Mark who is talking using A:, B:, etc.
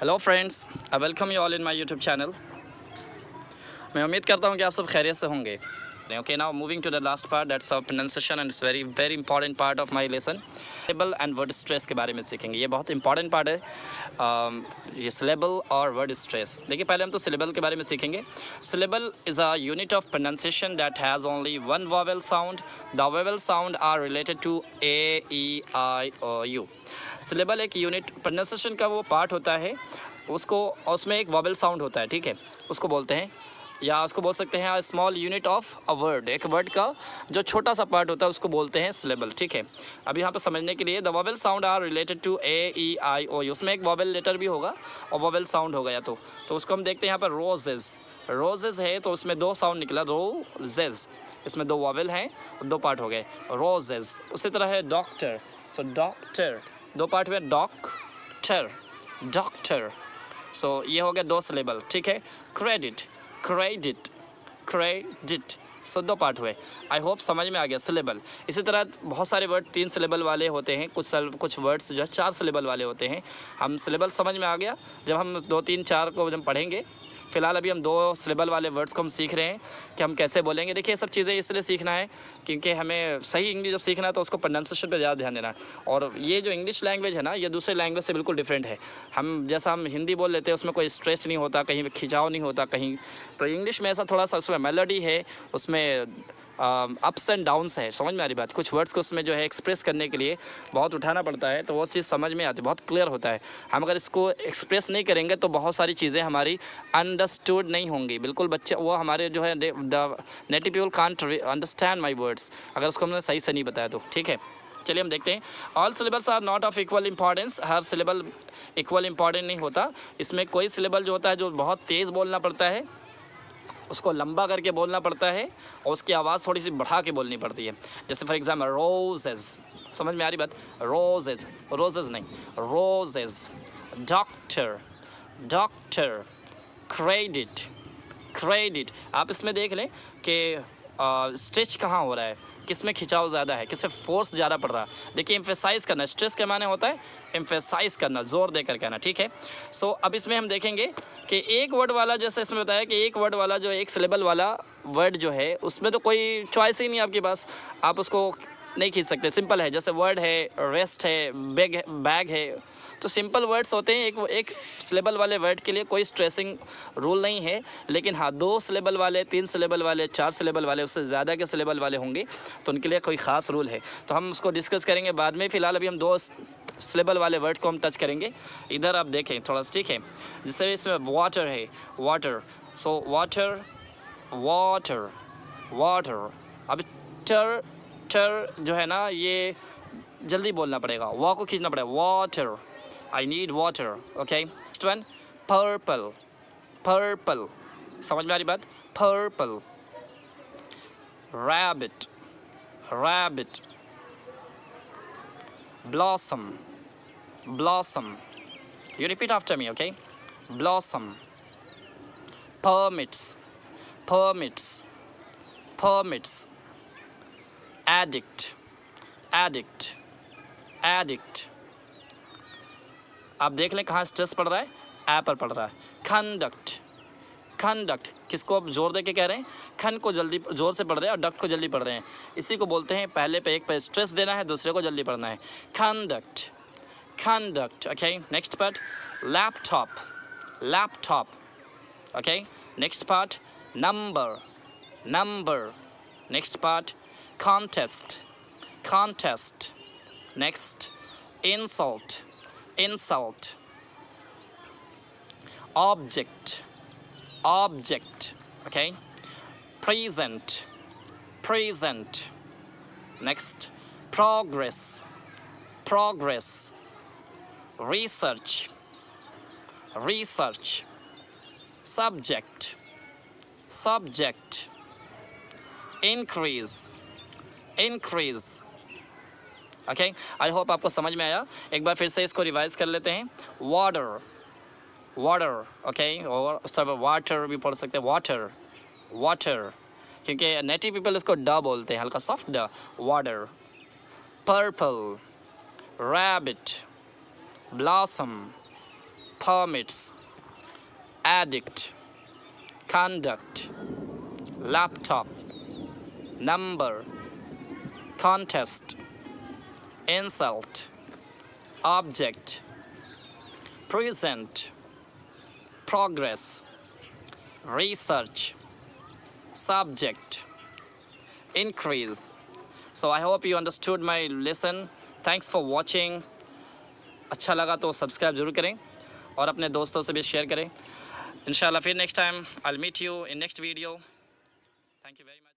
A: Hello friends, I welcome you all in my YouTube channel. मैं उम्मीद करता हूँ कि आप सब खैरियत से होंगे। Okay, now moving to the last part, that's of pronunciation and it's very very important part of my lesson. Syllable and word stress के बारे में सीखेंगे। ये बहुत इंपॉर्टेंट पार्ट है, ये सिलेबल और वर्ड स्ट्रेस। देखिए, पहले हम तो सिलेबल के बारे में सीखेंगे। Syllable is a unit of pronunciation that has only one vowel sound. The vowel sound are related to A, E, I और यू। सिलेबल एक यूनिट प्रोनाउंसिएशन का वो पार्ट होता है, उसको उसमें एक वॉवेल साउंड होता है, ठीक है, उसको बोलते हैं, या उसको बोल सकते हैं small unit of a word. एक वर्ड का जो छोटा सा पार्ट होता है उसको बोलते हैं सिलेबल, ठीक है। अब यहाँ पर समझने के लिए, the vowel sound are related to A, E, I, O, U. उसमें एक वॉवेल लेटर भी होगा और वॉवेल साउंड होगा, या तो उसको हम देखते हैं यहाँ पर रोजेज। रोजेज है तो उसमें दो साउंड निकला, रोजेज, इसमें दो वॉवेल हैं और दो पार्ट हो गए, रोजेज। उसी तरह है डॉक्टर, सो डॉक्टर, दो पार्ट हुए, डॉक्टर, डॉक्टर। सो ये हो गया दो सिलेबल, ठीक है। क्रेडिट, क्रेडिट, क्रेडिट, सो दो पार्ट हुए। आई होप समझ में आ गया सिलेबल। इसी तरह बहुत सारे वर्ड तीन सिलेबल वाले होते हैं, कुछ वर्ड्स जो है चार सिलेबल वाले होते हैं। हम सिलेबल समझ में आ गया जब हम दो तीन चार को जब पढ़ेंगे। फ़िलहाल अभी हम दो सिलेबल वाले वर्ड्स को हम सीख रहे हैं कि हम कैसे बोलेंगे। देखिए, ये सब चीज़ें इसलिए सीखना है क्योंकि हमें सही इंग्लिश जब सीखना है तो उसको प्रोनाउंसिएशन पे ज़्यादा ध्यान देना है। और ये जो इंग्लिश लैंग्वेज है ना, ये दूसरे लैंग्वेज से बिल्कुल डिफरेंट है। हम हिंदी बोल लेते हैं, उसमें कोई स्ट्रेस नहीं होता, कहीं खिंचाव नहीं होता कहीं। तो इंग्लिश में ऐसा थोड़ा सा उसमें मेलोडी है, उसमें अप्स एंड डाउन्स है। समझ में आ रही बात? कुछ वर्ड्स को उसमें जो है एक्सप्रेस करने के लिए बहुत उठाना पड़ता है, तो वो चीज़ समझ में आती है, बहुत क्लियर होता है। हम अगर इसको एक्सप्रेस नहीं करेंगे तो बहुत सारी चीज़ें हमारी अंडरस्टूड नहीं होंगी। बिल्कुल बच्चे वो हमारे जो है the native people can't understand my words, अगर उसको हमने सही से नहीं बताया तो, ठीक है। चलिए हम देखते हैं। All syllables are not of equal importance. हर सिलेबल इक्वल इंपॉर्टेंट नहीं होता। इसमें कोई सिलेबल जो होता है जो बहुत तेज़ बोलना पड़ता है, उसको लंबा करके बोलना पड़ता है और उसकी आवाज़ थोड़ी सी बढ़ा के बोलनी पड़ती है। जैसे फॉर एग्जाम्पल रोजेज, समझ में आ रही बात? रोजेज, रोजेज नहीं, roses. Doctor, doctor. Credit, credit. आप इसमें देख लें कि स्ट्रेच कहाँ हो रहा है, किस में खिंचाव ज़्यादा है, किस में फोर्स ज़्यादा पड़ रहा है। देखिए, एम्फेसाइज करना, स्ट्रेस के माने होता है एम्फेसाइज करना, जोर देकर कहना, ठीक है। सो अब इसमें हम देखेंगे कि एक वर्ड वाला, जैसे इसमें बताया कि एक वर्ड वाला जो एक सिलेबल वाला वर्ड जो है उसमें तो कोई चॉइस ही नहीं आपके पास, आप उसको नहीं खींच सकते। सिंपल है, जैसे वर्ड है, रेस्ट है, बैग है, तो सिंपल वर्ड्स होते हैं। एक सिलेबल वाले वर्ड के लिए कोई स्ट्रेसिंग रूल नहीं है। लेकिन हाँ, दो सिलेबल वाले, तीन सिलेबल वाले, चार सिलेबल वाले, उससे ज़्यादा के सिलेबल वाले होंगे तो उनके लिए कोई ख़ास रूल है, तो हम उसको डिस्कस करेंगे बाद में। फ़िलहाल अभी हम दो सिलेबल वाले वर्ड को हम टच करेंगे। इधर आप देखें थोड़ा सा, ठीक है। जैसे इसमें वाटर है, water, so water, water, water. अब टर, टर जो है ना, ये जल्दी बोलना पड़ेगा, वा को खींचना पड़ेगा, water, I need water, okay. Next one, purple, purple, समझ में आ रही बात? Purple. Rabbit, rabbit. Blossom, blossom. You repeat after me, okay. Blossom. Permits, permits, permits. Addict, addict, addict. आप देख लें कहाँ स्ट्रेस पड़ रहा है, ए पर पड़ रहा है। कंडक्ट, कंडक्ट, किसको आप जोर दे के कह रहे हैं? खन को जल्दी जोर से पढ़ रहे हैं और डक्ट को जल्दी पढ़ रहे हैं। इसी को बोलते हैं, पहले पे एक पे स्ट्रेस देना है, दूसरे को जल्दी पढ़ना है। Conduct, conduct, okay. Next part, laptop, laptop, okay. Next part, number, number. Next part, contest, contest. Next, insult, insult. Object, object, okay. Present, present. Next, progress, progress. Research, research. Subject, subject. Increase, increase, okay. I hope आपको समझ में आया। एक बार फिर से इसको revise कर लेते हैं। वाटर, वाटर, ओके, और सब वाटर भी पढ़ सकते हैं, वाटर, वाटर, क्योंकि नेटिव पीपल इसको ड बोलते हैं, हल्का सॉफ्ट ड, water. Purple, rabbit, blossom, permits, addict, conduct, laptop, number, contest, insult, object, present, progress, research, subject, increase. So I hope you understood my lesson. Thanks for watching. अच्छा लगा तो सब्सक्राइब जरूर करें और अपने दोस्तों से भी शेयर करें. इंशाल्लाह फिर next time I will meet you in next video. Thank you very much.